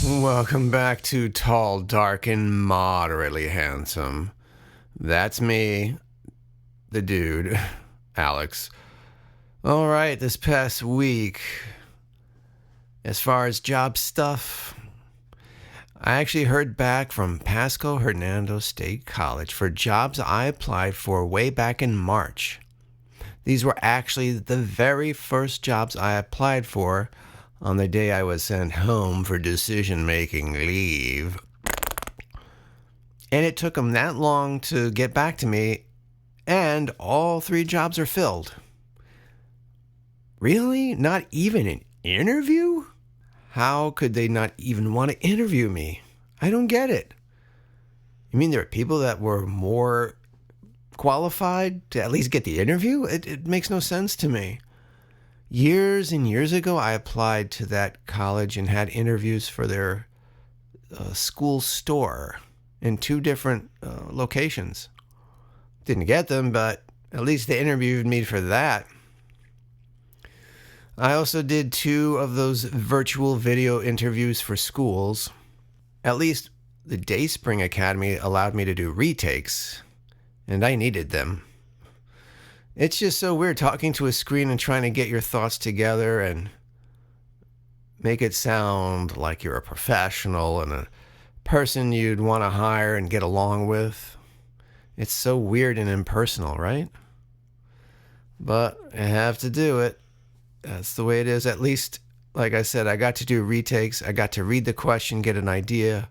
Welcome back to Tall, Dark, and Moderately Handsome. That's me, the dude, Alex. All right, this past week, as far as job stuff, I actually heard back from Pasco Hernando State College for jobs I applied for way back in March. These were actually the very first jobs I applied for on the day I was sent home for decision-making leave. And it took them that long to get back to me, and all 3 jobs are filled. Really? Not even an interview? How could they not even want to interview me? I don't get it. You mean there are people that were more qualified to at least get the interview? It makes no sense to me. Years and years ago, I applied to that college and had interviews for their school store in 2 different locations. Didn't get them, but at least they interviewed me for that. I also did 2 of those virtual video interviews for schools. At least the Dayspring Academy allowed me to do retakes, and I needed them. It's just so weird talking to a screen and trying to get your thoughts together and make it sound like you're a professional and a person you'd want to hire and get along with. It's so weird and impersonal, right? But I have to do it. That's the way it is. At least, like I said, I got to do retakes. I got to read the question, get an idea.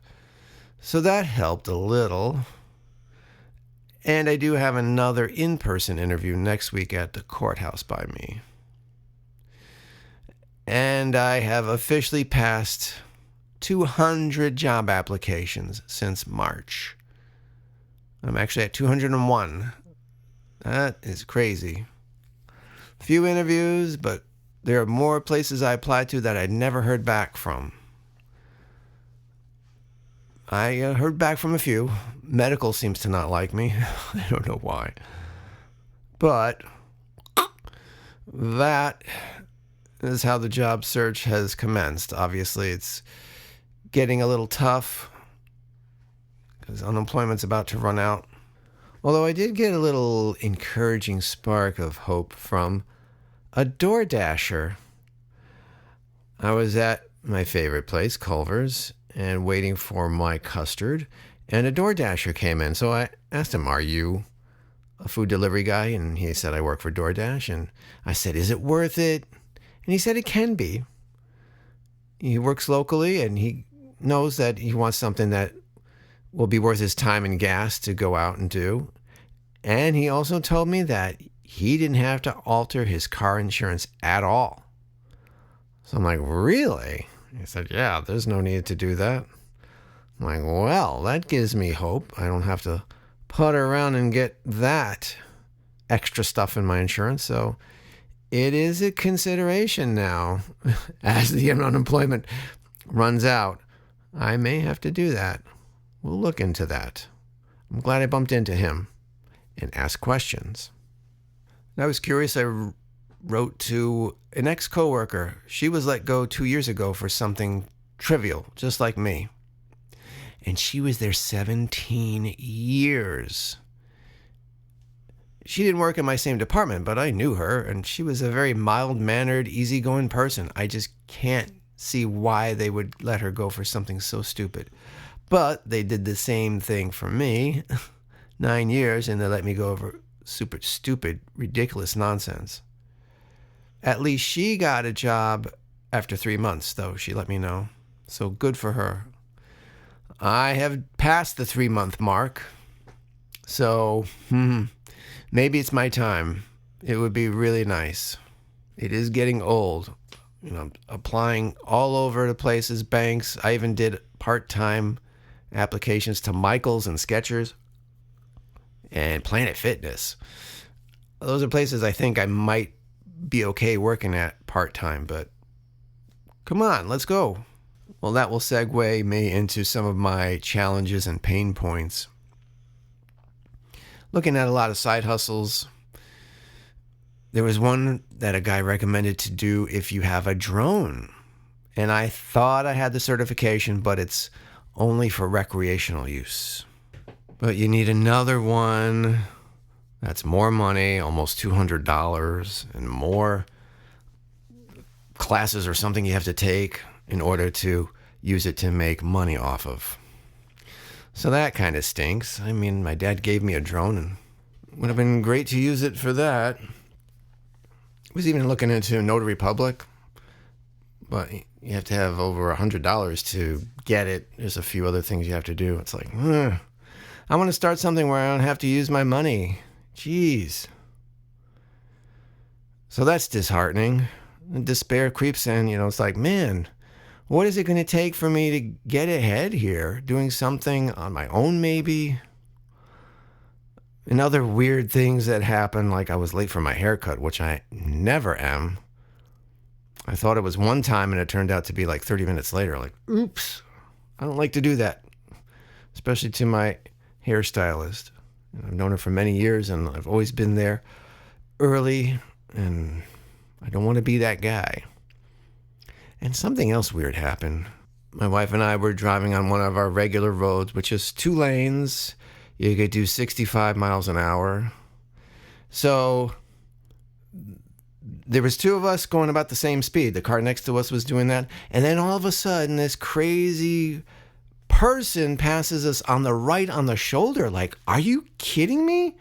So that helped a little. And I do have another in-person interview next week at the courthouse by me. And I have officially passed 200 job applications since March. I'm actually at 201. That is crazy. Few interviews, but there are more places I applied to that I never heard back from. I heard back from a few. Medical seems to not like me. I don't know why. But that is how the job search has commenced. Obviously, it's getting a little tough because unemployment's about to run out. Although I did get a little encouraging spark of hope from a DoorDasher. I was at my favorite place, Culver's, and waiting for my custard, and a DoorDasher came in. So I asked him, "Are you a food delivery guy?" And he said, "I work for DoorDash." And I said, "Is it worth it?" And he said, "It can be." He works locally, and he knows that he wants something that will be worth his time and gas to go out and do. And he also told me that he didn't have to alter his car insurance at all. So I'm like, "Really?" He said, "Yeah, there's no need to do that." I'm like, well, that gives me hope. I don't have to putter around and get that extra stuff in my insurance. So it is a consideration now. As the unemployment runs out, I may have to do that. We'll look into that. I'm glad I bumped into him and asked questions. And I was curious. I wrote to an ex-coworker. She was let go 2 years ago for something trivial, just like me. And she was there 17 years. She didn't work in my same department, but I knew her, and she was a very mild-mannered, easygoing person. I just can't see why they would let her go for something so stupid. But they did the same thing for me. 9 years, and they let me go over super stupid, ridiculous nonsense. At least she got a job after 3 months, though, she let me know. So good for her. I have passed the 3-month mark. So, maybe it's my time. It would be really nice. It is getting old. I'm applying all over the places, banks. I even did part-time applications to Michaels and Skechers and Planet Fitness. Those are places I think I might be okay working at part-time, but come on, let's go. Well, that will segue me into some of my challenges and pain points. Looking at a lot of side hustles. There was one that a guy recommended to do if you have a drone. And I thought I had the certification, but it's only for recreational use. But you need another one. That's more money, almost $200, and more classes or something you have to take in order to use it to make money off of. So that kind of stinks. I mean, my dad gave me a drone, and it would have been great to use it for that. I was even looking into Notary Public, but you have to have over $100 to get it. There's a few other things you have to do. It's like, I want to start something where I don't have to use my money. Jeez. So that's disheartening. Despair creeps in. It's like, man, what is it going to take for me to get ahead here? Doing something on my own, maybe? And other weird things that happen, like I was late for my haircut, which I never am. I thought it was one time, and it turned out to be like 30 minutes later. Like, oops, I don't like to do that, especially to my hairstylist. I've known her for many years, and I've always been there early, and I don't want to be that guy. And something else weird happened. My wife and I were driving on one of our regular roads, which is 2 lanes. You could do 65 miles an hour. So there was 2 of us going about the same speed. The car next to us was doing that. And then all of a sudden, this crazy person passes us on the right on the shoulder. Like, are you kidding me?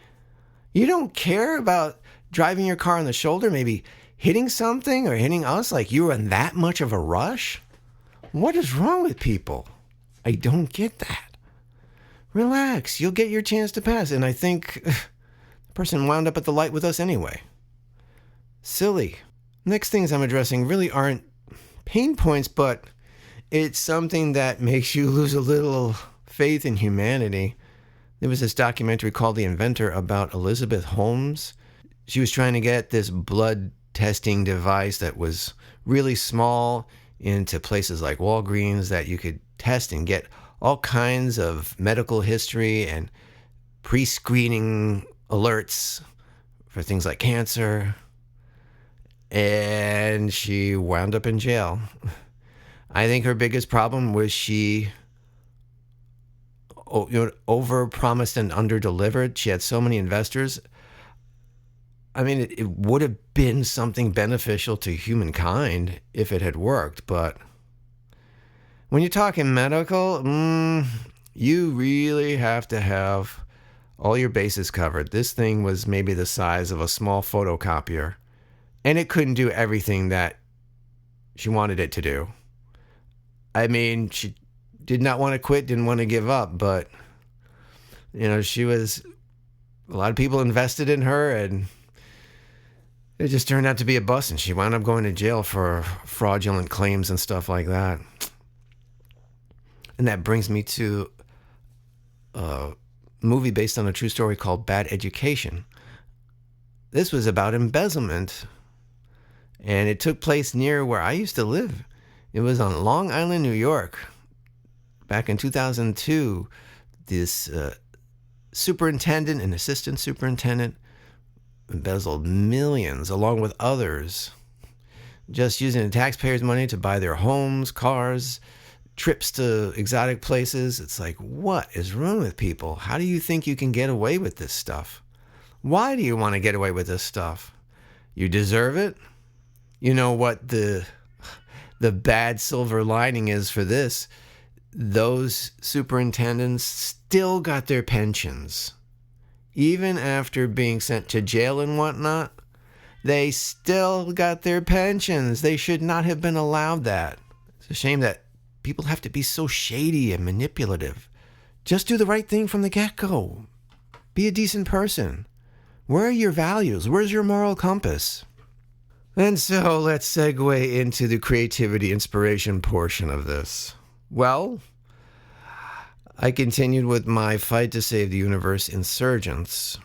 You don't care about driving your car on the shoulder, maybe hitting something or hitting us? Like, you were in that much of a rush? What is wrong with people? I don't get that. Relax, you'll get your chance to pass. And I think the person wound up at the light with us anyway. Silly. Next things I'm addressing really aren't pain points, but it's something that makes you lose a little faith in humanity. There was this documentary called The Inventor about Elizabeth Holmes. She was trying to get this blood testing device that was really small into places like Walgreens that you could test and get all kinds of medical history and pre-screening alerts for things like cancer. And she wound up in jail. I think her biggest problem was she over-promised and under-delivered. She had so many investors. I mean, it would have been something beneficial to humankind if it had worked, but when you're talking medical, you really have to have all your bases covered. This thing was maybe the size of a small photocopier, and it couldn't do everything that she wanted it to do. I mean, she did not want to quit, didn't want to give up, but, she was, a lot of people invested in her, and it just turned out to be a bust, and she wound up going to jail for fraudulent claims and stuff like that. And that brings me to a movie based on a true story called Bad Education. This was about embezzlement, and it took place near where I used to live. It was on Long Island, New York. Back in 2002, this superintendent and assistant superintendent embezzled millions along with others, just using the taxpayers' money to buy their homes, cars, trips to exotic places. It's like, what is wrong with people? How do you think you can get away with this stuff? Why do you want to get away with this stuff? You deserve it? You know what the bad silver lining is for this? Those superintendents still got their pensions. Even after being sent to jail and whatnot, they still got their pensions. They should not have been allowed that. It's a shame that people have to be so shady and manipulative. Just do the right thing from the get-go. Be a decent person. Where are your values? Where's your moral compass? And so let's segue into the creativity inspiration portion of this. Well, I continued with my fight to save the universe, Insurgents.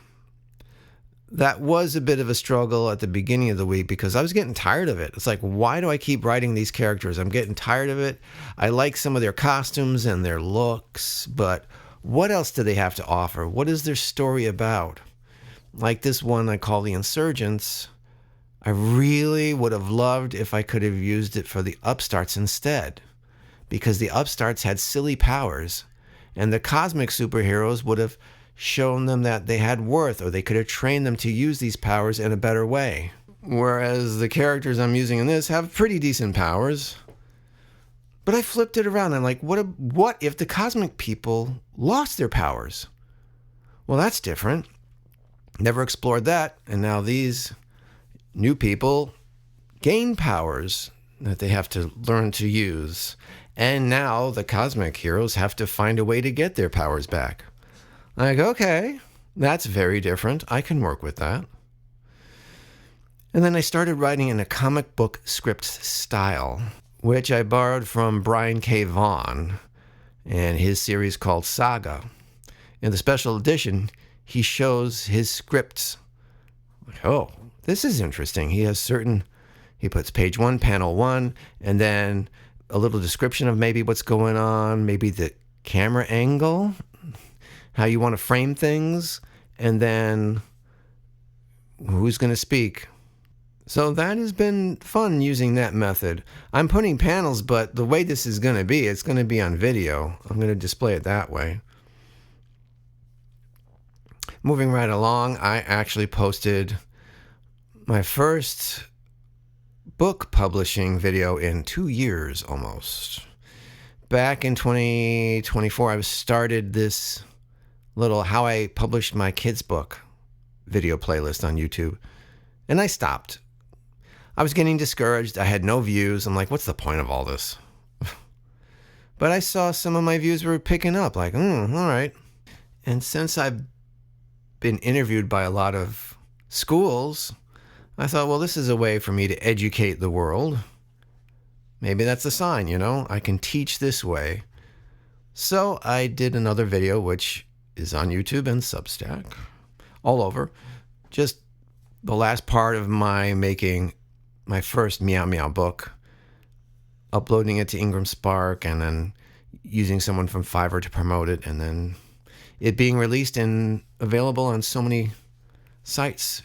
That was a bit of a struggle at the beginning of the week because I was getting tired of it. It's like, why do I keep writing these characters? I'm getting tired of it. I like some of their costumes and their looks, but what else do they have to offer? What is their story about? Like this one I call The Insurgents. I really would have loved if I could have used it for the upstarts instead, because the upstarts had silly powers, and the cosmic superheroes would have shown them that they had worth, or they could have trained them to use these powers in a better way. Whereas the characters I'm using in this have pretty decent powers. But I flipped it around. I'm like, what if the cosmic people lost their powers? Well, that's different. Never explored that. And now these new people gain powers that they have to learn to use. And now the cosmic heroes have to find a way to get their powers back. I'm like, okay, that's very different. I can work with that. And then I started writing in a comic book script style, which I borrowed from Bryan K Vaughn and his series called Saga. In the special edition, he shows his scripts. Like, oh, this is interesting. He puts page 1, panel 1, and then a little description of maybe what's going on, maybe the camera angle, how you want to frame things, and then who's going to speak. So that has been fun using that method. I'm putting panels, but the way this is going to be, it's going to be on video. I'm going to display it that way. Moving right along, I actually posted my first book publishing video in 2 years almost. Back in 2024, I started this little how I published my kids' book video playlist on YouTube, and I stopped. I was getting discouraged. I had no views. I'm like, what's the point of all this? But I saw some of my views were picking up, like, all right. And since I've been interviewed by a lot of schools, I thought, well, this is a way for me to educate the world. Maybe that's a sign, I can teach this way. So I did another video, which is on YouTube and Substack, all over. Just the last part of my making my first Meow Meow book, uploading it to Ingram Spark, and then using someone from Fiverr to promote it, and then it being released and available on so many sites.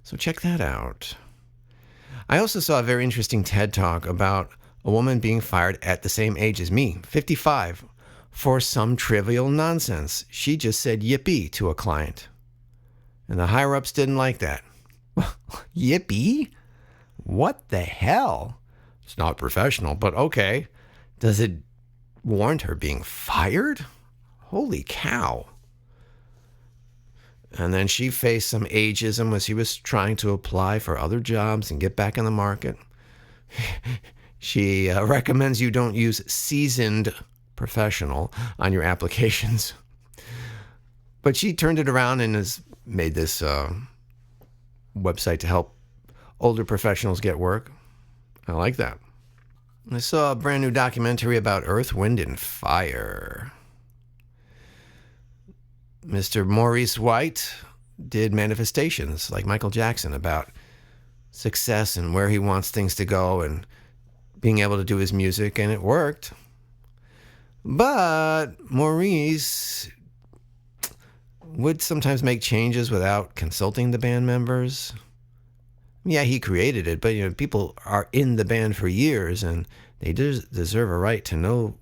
So check that out. I also saw a very interesting TED Talk about a woman being fired at the same age as me, 55, for some trivial nonsense. She just said yippee to a client. And the higher-ups didn't like that. Yippee? What the hell? It's not professional, but okay. Does it warrant her being fired? Holy cow. And then she faced some ageism as she was trying to apply for other jobs and get back in the market. She recommends you don't use seasoned professional on your applications. But she turned it around and has made this website to help older professionals get work. I like that. I saw a brand new documentary about Earth, Wind, and Fire. Mr. Maurice White did manifestations like Michael Jackson about success and where he wants things to go and being able to do his music, and it worked. But Maurice would sometimes make changes without consulting the band members. Yeah, he created it, but people are in the band for years, and they deserve a right to know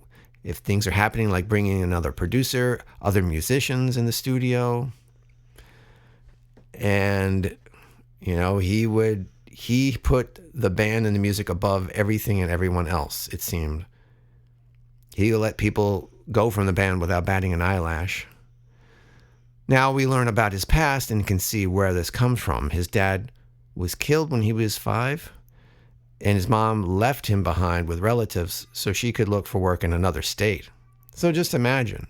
if things are happening, like bringing another producer, other musicians in the studio. And he put the band and the music above everything and everyone else, it seemed. He let people go from the band without batting an eyelash. Now we learn about his past and can see where this comes from. His dad was killed when he was 5, and his mom left him behind with relatives so she could look for work in another state. So just imagine,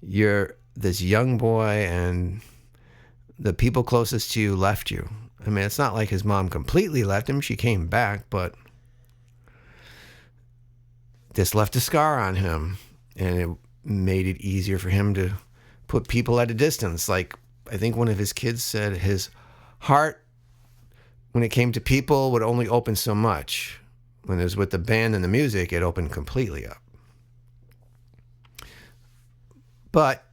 you're this young boy and the people closest to you left you. I mean, it's not like his mom completely left him. She came back, but this left a scar on him, and it made it easier for him to put people at a distance. Like, I think one of his kids said his heart, when it came to people, would only open so much. When it was with the band and the music, it opened completely up. But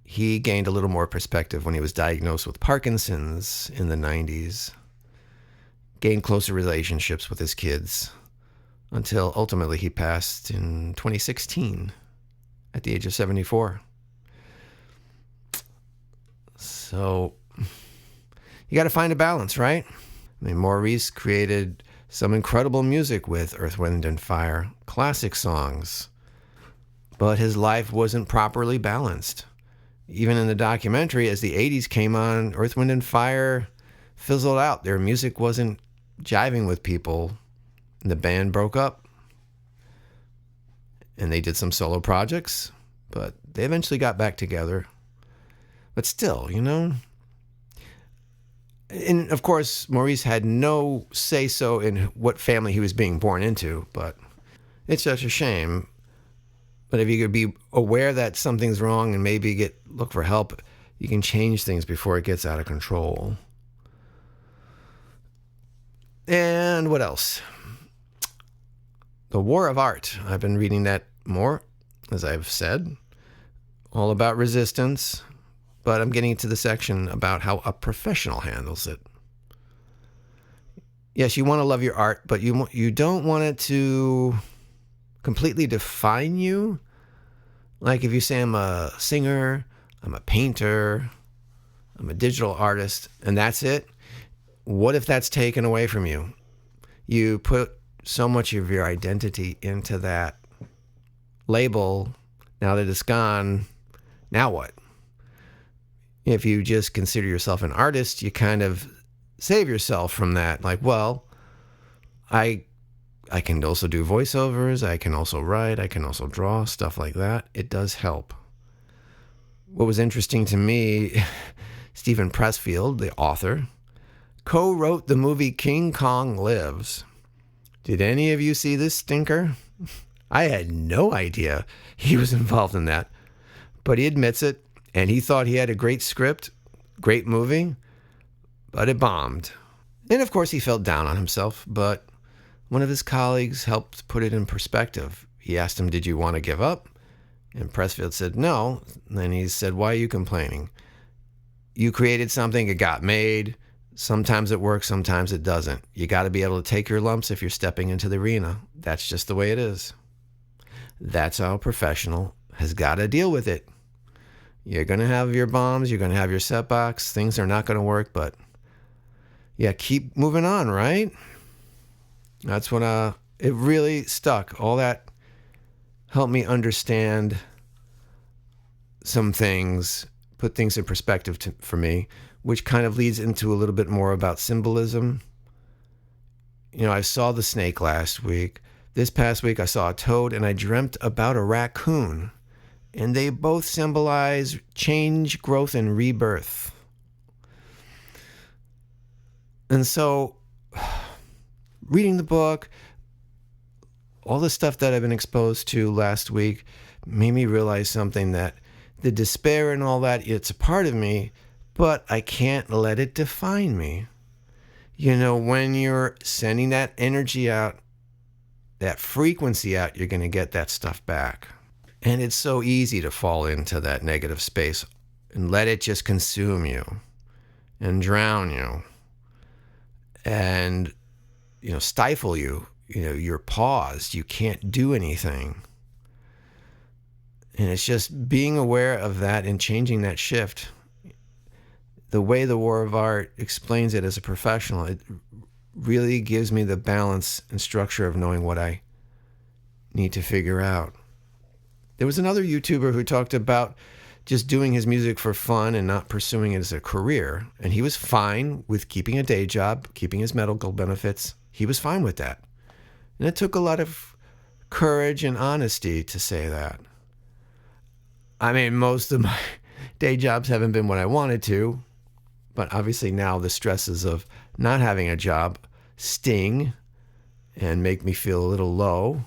he gained a little more perspective when he was diagnosed with Parkinson's in the 90s. gained closer relationships with his kids until ultimately he passed in 2016 at the age of 74. So you got to find a balance, right? I mean, Maurice created some incredible music with Earth, Wind, and Fire, classic songs, but his life wasn't properly balanced. Even in the documentary, as the 80s came on, Earth, Wind, and Fire fizzled out. Their music wasn't jiving with people, and the band broke up. And they did some solo projects, but they eventually got back together. But still, you know. And of course, Maurice had no say-so in what family he was being born into, but it's such a shame. But if you could be aware that something's wrong and maybe look for help, you can change things before it gets out of control. And what else? The War of Art. I've been reading that more, as I've said, all about resistance, but I'm getting to the section about how a professional handles it. Yes, you want to love your art, but you don't want it to completely define you. Like if you say I'm a singer, I'm a painter, I'm a digital artist, and that's it. What if that's taken away from you? You put so much of your identity into that label. Now that it's gone, now what? If you just consider yourself an artist, you kind of save yourself from that. Like, well, I can also do voiceovers, I can also write, I can also draw, stuff like that. It does help. What was interesting to me, Stephen Pressfield, the author, co-wrote the movie King Kong Lives. Did any of you see this stinker? I had no idea he was involved in that. But he admits it, and he thought he had a great script, great movie, but it bombed. And of course he felt down on himself, but one of his colleagues helped put it in perspective. He asked him, "Did you want to give up?" And Pressfield said, "No." And then he said, "Why are you complaining? You created something, it got made. Sometimes it works, sometimes it doesn't. You got to be able to take your lumps if you're stepping into the arena. That's just the way it is." That's how a professional has got to deal with it. You're going to have your bombs, you're going to have your setbacks, things are not going to work, but yeah, keep moving on, right? That's what it really stuck. All that helped me understand some things, put things in perspective for me, which kind of leads into a little bit more about symbolism. You know, I saw the snake last week. This past week, I saw a toad, and I dreamt about a raccoon. And they both symbolize change, growth, and rebirth. And so, reading the book, all the stuff that I've been exposed to last week made me realize something, that the despair and all that, it's a part of me, but I can't let it define me. You know, when you're sending that energy out, that frequency out, you're going to get that stuff back. And it's so easy to fall into that negative space and let it just consume you and drown you and, you know, stifle you. You know, you're paused. You can't do anything. And it's just being aware of that and changing that shift. The way the War of Art explains it as a professional, it really gives me the balance and structure of knowing what I need to figure out. There was another YouTuber who talked about just doing his music for fun and not pursuing it as a career. And he was fine with keeping a day job, keeping his medical benefits. He was fine with that. And it took a lot of courage and honesty to say that. I mean, most of my day jobs haven't been what I wanted to, but obviously now the stresses of not having a job sting and make me feel a little low.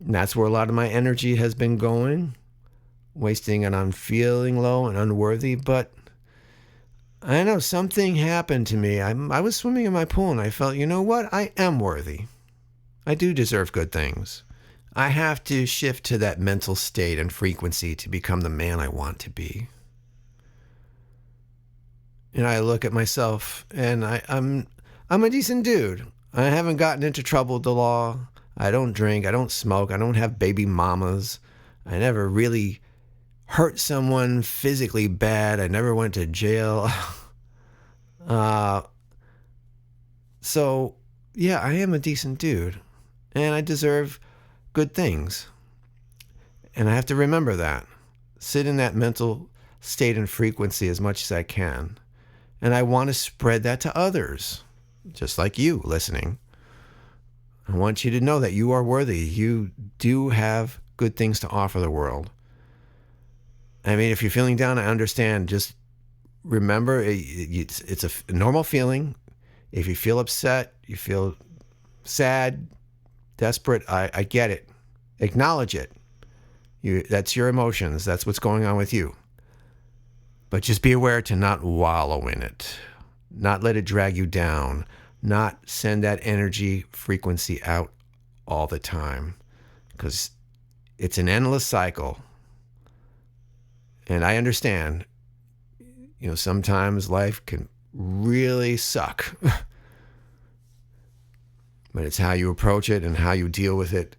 And that's where a lot of my energy has been going, wasting it on feeling low and unworthy. But I know something happened to me. I was swimming in my pool and I felt, you know what? I am worthy. I do deserve good things. I have to shift to that mental state and frequency to become the man I want to be. And I look at myself and I'm I'm a decent dude. I haven't gotten into trouble with the law. I don't drink. I don't smoke. I don't have baby mamas. I never really hurt someone physically bad. I never went to jail. So, yeah, I am a decent dude. And I deserve good things. And I have to remember that. Sit in that mental state and frequency as much as I can. And I want to spread that to others, just like you listening. I want you to know that you are worthy. You do have good things to offer the world. I mean, if you're feeling down, I understand. Just remember, it's a normal feeling. If you feel upset, you feel sad, desperate, I get it. Acknowledge it. That's your emotions. That's what's going on with you. But just be aware to not wallow in it. Not let it drag you down. Not send that energy frequency out all the time. Because it's an endless cycle. And I understand, sometimes life can really suck. But it's how you approach it and how you deal with it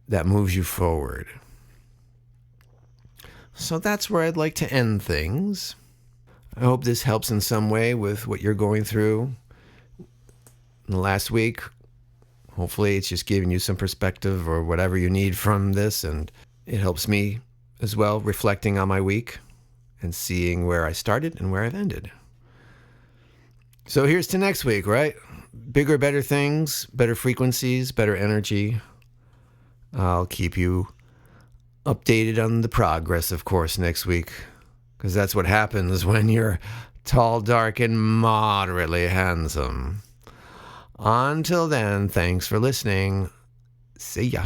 that moves you forward. So that's where I'd like to end things. I hope this helps in some way with what you're going through in the last week. Hopefully it's just giving you some perspective or whatever you need from this, and it helps me as well, reflecting on my week and seeing where I started and where I've ended. So here's to next week, right? Bigger, better things, better frequencies, better energy. I'll keep you updated on the progress, of course, next week, because that's what happens when you're tall, dark, and moderately handsome. Until then, thanks for listening. See ya.